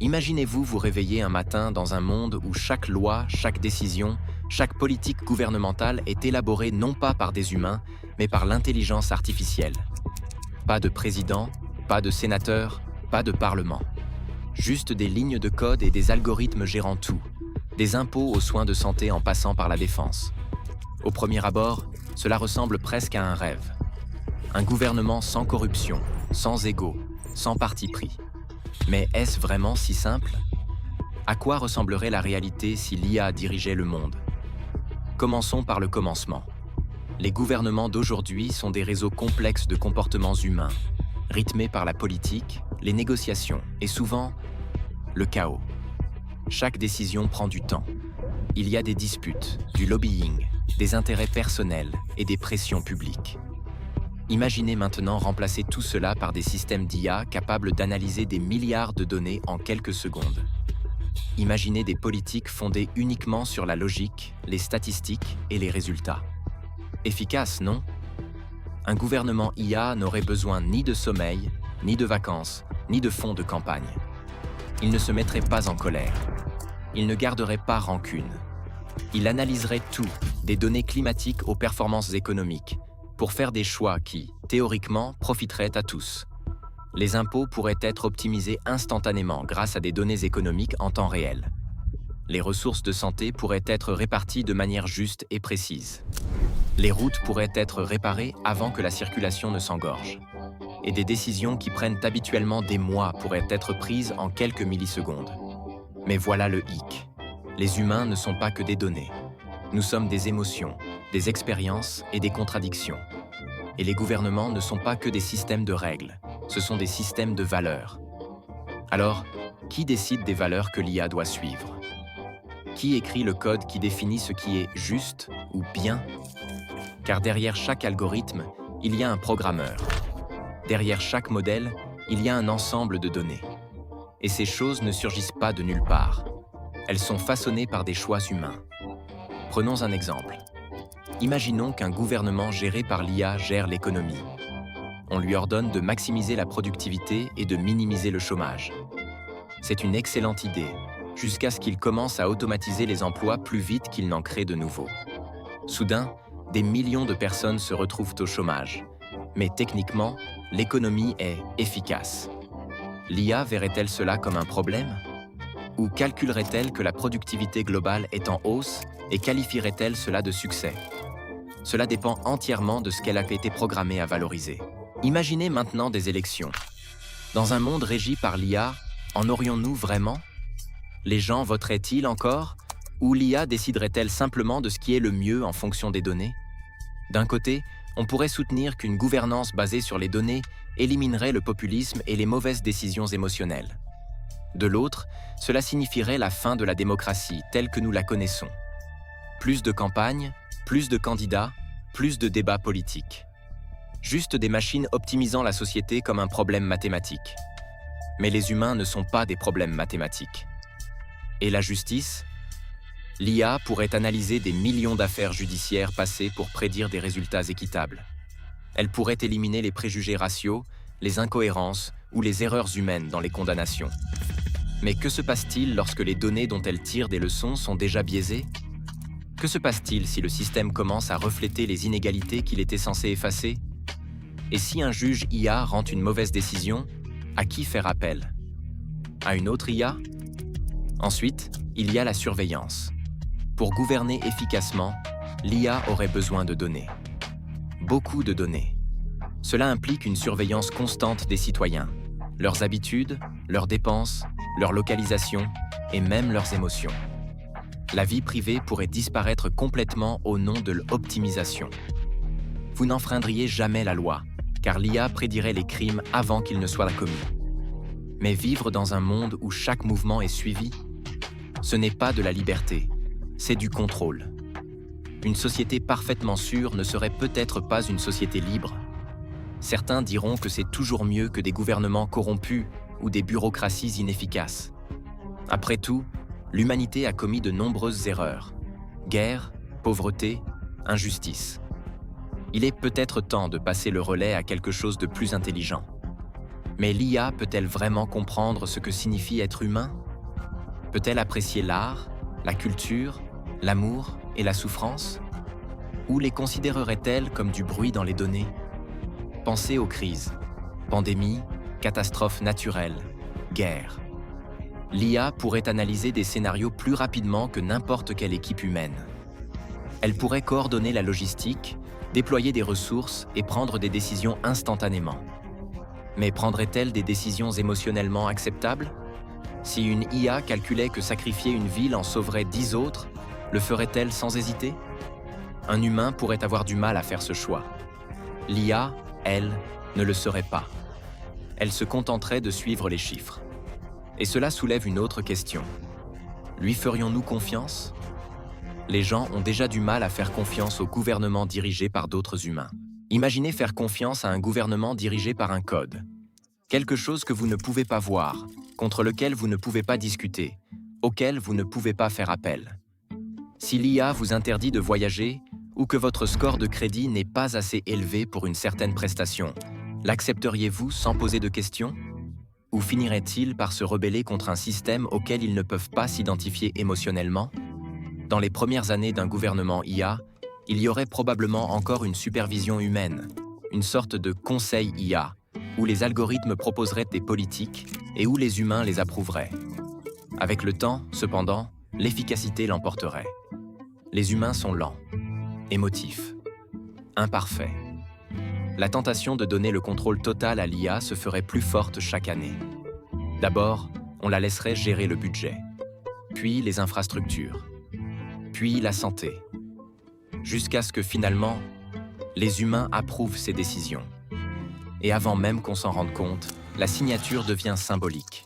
Imaginez-vous vous réveiller un matin dans un monde où chaque loi, chaque décision, chaque politique gouvernementale est élaborée non pas par des humains, mais par l'intelligence artificielle. Pas de président, pas de sénateur, pas de parlement. Juste des lignes de code et des algorithmes gérant tout, des impôts aux soins de santé en passant par la défense. Au premier abord, cela ressemble presque à un rêve. Un gouvernement sans corruption, sans ego, sans parti pris. Mais est-ce vraiment si simple? À quoi ressemblerait la réalité si l'IA dirigeait le monde? Commençons par le commencement. Les gouvernements d'aujourd'hui sont des réseaux complexes de comportements humains, rythmés par la politique, les négociations et souvent le chaos. Chaque décision prend du temps. Il y a des disputes, du lobbying, des intérêts personnels et des pressions publiques. Imaginez maintenant remplacer tout cela par des systèmes d'IA capables d'analyser des milliards de données en quelques secondes. Imaginez des politiques fondées uniquement sur la logique, les statistiques et les résultats. Efficace, non? Un gouvernement IA n'aurait besoin ni de sommeil, ni de vacances, ni de fonds de campagne. Il ne se mettrait pas en colère. Il ne garderait pas rancune. Il analyserait tout, des données climatiques aux performances économiques, pour faire des choix qui, théoriquement, profiteraient à tous. Les impôts pourraient être optimisés instantanément grâce à des données économiques en temps réel. Les ressources de santé pourraient être réparties de manière juste et précise. Les routes pourraient être réparées avant que la circulation ne s'engorge. Et des décisions qui prennent habituellement des mois pourraient être prises en quelques millisecondes. Mais voilà le hic. Les humains ne sont pas que des données. Nous sommes des émotions, des expériences et des contradictions. Et les gouvernements ne sont pas que des systèmes de règles, ce sont des systèmes de valeurs. Alors, qui décide des valeurs que l'IA doit suivre? Qui écrit le code qui définit ce qui est juste ou bien? Car derrière chaque algorithme, il y a un programmeur. Derrière chaque modèle, il y a un ensemble de données. Et ces choses ne surgissent pas de nulle part. Elles sont façonnées par des choix humains. Prenons un exemple. Imaginons qu'un gouvernement géré par l'IA gère l'économie. On lui ordonne de maximiser la productivité et de minimiser le chômage. C'est une excellente idée, jusqu'à ce qu'il commence à automatiser les emplois plus vite qu'il n'en crée de nouveaux. Soudain, des millions de personnes se retrouvent au chômage. Mais techniquement, l'économie est efficace. L'IA verrait-elle cela comme un problème? Ou calculerait-elle que la productivité globale est en hausse et qualifierait-elle cela de succès? Cela dépend entièrement de ce qu'elle a été programmée à valoriser. Imaginez maintenant des élections. Dans un monde régi par l'IA, en aurions-nous vraiment? Les gens voteraient-ils encore? Ou l'IA déciderait-elle simplement de ce qui est le mieux en fonction des données? D'un côté, on pourrait soutenir qu'une gouvernance basée sur les données éliminerait le populisme et les mauvaises décisions émotionnelles. De l'autre, cela signifierait la fin de la démocratie telle que nous la connaissons. Plus de campagnes, plus de candidats, plus de débats politiques. Juste des machines optimisant la société comme un problème mathématique. Mais les humains ne sont pas des problèmes mathématiques. Et la justice? L'IA pourrait analyser des millions d'affaires judiciaires passées pour prédire des résultats équitables. Elle pourrait éliminer les préjugés raciaux, les incohérences ou les erreurs humaines dans les condamnations. Mais que se passe-t-il lorsque les données dont elle tire des leçons sont déjà biaisées? Que se passe-t-il si le système commence à refléter les inégalités qu'il était censé effacer? Et si un juge IA rend une mauvaise décision, à qui faire appel? À une autre IA? Ensuite, il y a la surveillance. Pour gouverner efficacement, l'IA aurait besoin de données. Beaucoup de données. Cela implique une surveillance constante des citoyens, leurs habitudes, leurs dépenses, leur localisation et même leurs émotions. La vie privée pourrait disparaître complètement au nom de l'optimisation. Vous n'enfreindriez jamais la loi, car l'IA prédirait les crimes avant qu'ils ne soient commis. Mais vivre dans un monde où chaque mouvement est suivi, ce n'est pas de la liberté, c'est du contrôle. Une société parfaitement sûre ne serait peut-être pas une société libre. Certains diront que c'est toujours mieux que des gouvernements corrompus ou des bureaucraties inefficaces. Après tout, l'humanité a commis de nombreuses erreurs. Guerre, pauvreté, injustice. Il est peut-être temps de passer le relais à quelque chose de plus intelligent. Mais l'IA peut-elle vraiment comprendre ce que signifie être humain? Peut-elle apprécier l'art, la culture, l'amour et la souffrance? Ou les considérerait-elle comme du bruit dans les données? Pensez aux crises, pandémies, catastrophes naturelles, guerres. L'IA pourrait analyser des scénarios plus rapidement que n'importe quelle équipe humaine. Elle pourrait coordonner la logistique, déployer des ressources et prendre des décisions instantanément. Mais prendrait-elle des décisions émotionnellement acceptables? Si une IA calculait que sacrifier une ville en sauverait 10 autres, le ferait-elle sans hésiter? Un humain pourrait avoir du mal à faire ce choix. L'IA, elle, ne le serait pas. Elle se contenterait de suivre les chiffres. Et cela soulève une autre question. Lui ferions-nous confiance? Les gens ont déjà du mal à faire confiance au gouvernement dirigé par d'autres humains. Imaginez faire confiance à un gouvernement dirigé par un code. Quelque chose que vous ne pouvez pas voir, contre lequel vous ne pouvez pas discuter, auquel vous ne pouvez pas faire appel. Si l'IA vous interdit de voyager ou que votre score de crédit n'est pas assez élevé pour une certaine prestation, l'accepteriez-vous sans poser de questions? Ou finirait-il par se rebeller contre un système auquel ils ne peuvent pas s'identifier émotionnellement? Dans les premières années d'un gouvernement IA, il y aurait probablement encore une supervision humaine, une sorte de conseil IA, où les algorithmes proposeraient des politiques et où les humains les approuveraient. Avec le temps, cependant, l'efficacité l'emporterait. Les humains sont lents, émotifs, imparfaits. La tentation de donner le contrôle total à l'IA se ferait plus forte chaque année. D'abord, on la laisserait gérer le budget, puis les infrastructures, puis la santé, jusqu'à ce que finalement, les humains approuvent ces décisions. Et avant même qu'on s'en rende compte, la signature devient symbolique.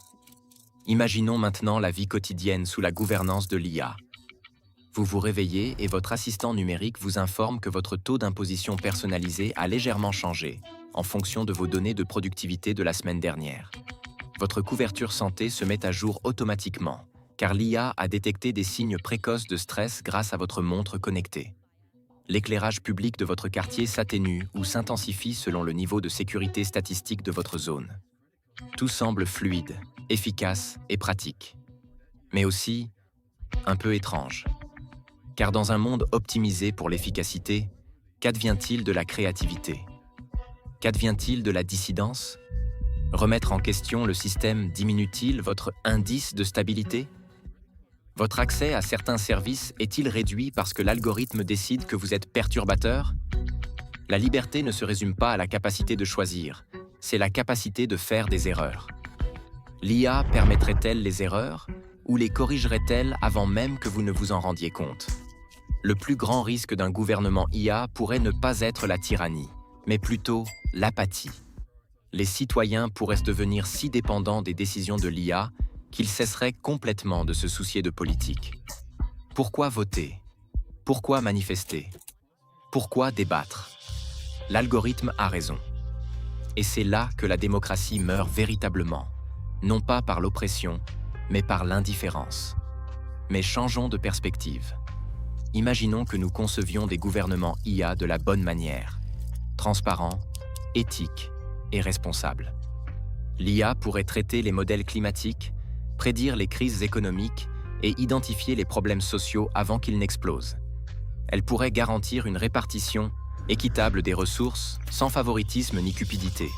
Imaginons maintenant la vie quotidienne sous la gouvernance de l'IA. Vous vous réveillez et votre assistant numérique vous informe que votre taux d'imposition personnalisé a légèrement changé en fonction de vos données de productivité de la semaine dernière. Votre couverture santé se met à jour automatiquement, car l'IA a détecté des signes précoces de stress grâce à votre montre connectée. L'éclairage public de votre quartier s'atténue ou s'intensifie selon le niveau de sécurité statistique de votre zone. Tout semble fluide, efficace et pratique. Mais aussi un peu étrange. Car dans un monde optimisé pour l'efficacité, qu'advient-il de la créativité? Qu'advient-il de la dissidence? Remettre en question le système diminue-t-il votre indice de stabilité? Votre accès à certains services est-il réduit parce que l'algorithme décide que vous êtes perturbateur? La liberté ne se résume pas à la capacité de choisir, c'est la capacité de faire des erreurs. L'IA permettrait-elle les erreurs ou les corrigerait-elle avant même que vous ne vous en rendiez compte? Le plus grand risque d'un gouvernement IA pourrait ne pas être la tyrannie, mais plutôt l'apathie. Les citoyens pourraient devenir si dépendants des décisions de l'IA qu'ils cesseraient complètement de se soucier de politique. Pourquoi voter? Pourquoi manifester? Pourquoi débattre? L'algorithme a raison. Et c'est là que la démocratie meurt véritablement, non pas par l'oppression, mais par l'indifférence. Mais changeons de perspective. Imaginons que nous concevions des gouvernements IA de la bonne manière, transparents, éthiques et responsables. L'IA pourrait traiter les modèles climatiques, prédire les crises économiques et identifier les problèmes sociaux avant qu'ils n'explosent. Elle pourrait garantir une répartition équitable des ressources, sans favoritisme ni cupidité.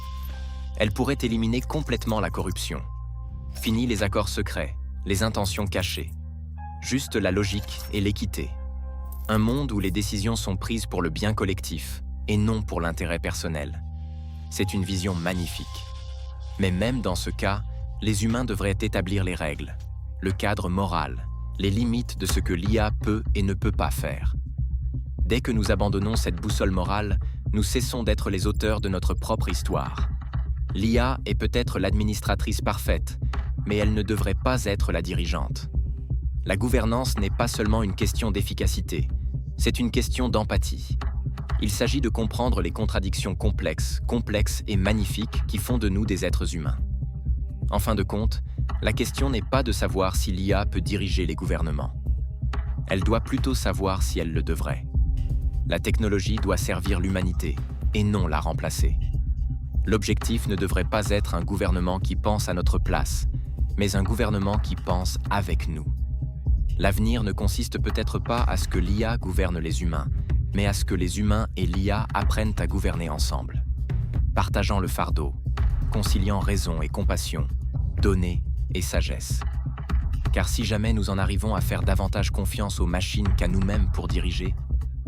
Elle pourrait éliminer complètement la corruption. Fini les accords secrets, les intentions cachées. Juste la logique et l'équité. Un monde où les décisions sont prises pour le bien collectif et non pour l'intérêt personnel. C'est une vision magnifique. Mais même dans ce cas, les humains devraient établir les règles, le cadre moral, les limites de ce que l'IA peut et ne peut pas faire. Dès que nous abandonnons cette boussole morale, nous cessons d'être les auteurs de notre propre histoire. L'IA est peut-être l'administratrice parfaite, mais elle ne devrait pas être la dirigeante. La gouvernance n'est pas seulement une question d'efficacité, c'est une question d'empathie. Il s'agit de comprendre les contradictions complexes et magnifiques qui font de nous des êtres humains. En fin de compte, la question n'est pas de savoir si l'IA peut diriger les gouvernements. Elle doit plutôt savoir si elle le devrait. La technologie doit servir l'humanité et non la remplacer. L'objectif ne devrait pas être un gouvernement qui pense à notre place, mais un gouvernement qui pense avec nous. L'avenir ne consiste peut-être pas à ce que l'IA gouverne les humains, mais à ce que les humains et l'IA apprennent à gouverner ensemble. Partageant le fardeau, conciliant raison et compassion, données et sagesse. Car si jamais nous en arrivons à faire davantage confiance aux machines qu'à nous-mêmes pour diriger,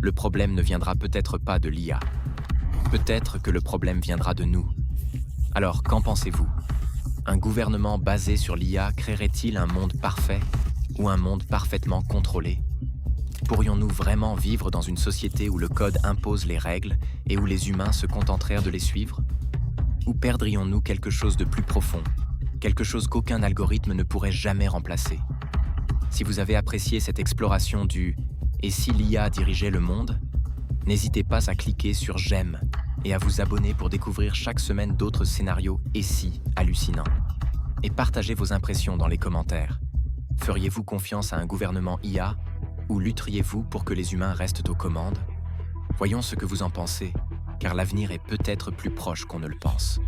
le problème ne viendra peut-être pas de l'IA. Peut-être que le problème viendra de nous. Alors, qu'en pensez-vous? Un gouvernement basé sur l'IA créerait-il un monde parfait ou un monde parfaitement contrôlé? Pourrions-nous vraiment vivre dans une société où le code impose les règles et où les humains se contenteraient de les suivre? Ou perdrions-nous quelque chose de plus profond, quelque chose qu'aucun algorithme ne pourrait jamais remplacer? Si vous avez apprécié cette exploration du « Et si l'IA dirigeait le monde ?», n'hésitez pas à cliquer sur « J'aime » et à vous abonner pour découvrir chaque semaine d'autres scénarios « Et si » hallucinants. Et partagez vos impressions dans les commentaires. Feriez-vous confiance à un gouvernement IA ou lutteriez-vous pour que les humains restent aux commandes? Voyons ce que vous en pensez, car l'avenir est peut-être plus proche qu'on ne le pense.